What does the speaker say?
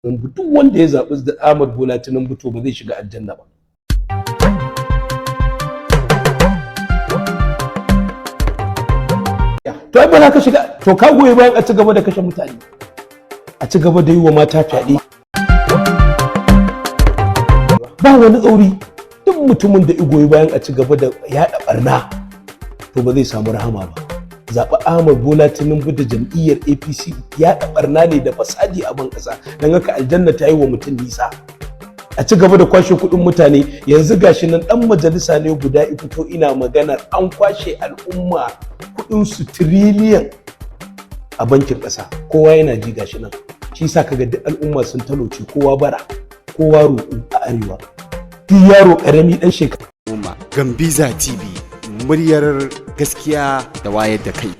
duk wanda ya zaɓi da Ahmad Bola Tinubu to ba zai shiga aljanna ba. To ai ba za ka shiga, to ka goyi bayan a ci gaba da kashe mutane, a ci gaba da yi wa mata fyaɗe. Ba wani tsauri, duk mutumin da goyi bayan a ci gaba da yaɗa ɓarna to ba zai samu rahama ba. Zaɓi Ahmad Bola Tinubu da jam'iyyar APC yaɗa ɓarna ne da fasadi a ban ƙasa, don haka aljanna ta yi wa mutum nisa. A ci gaba da kwashe kuɗin mutane, yanzu gashi nan ɗan majalisa ne guda fito ina maganar an kwashe al'umma kuɗin su tiriliyan a bankin ƙasa, kowa yana ji gashi nan. Shi sa kaga duk al'umma sun talauce, kowa bara, kowa roƙo a arewa, duk yaro ƙarami ɗan shekara. Gambiza TV, muryar gaskiya da wayar da kai.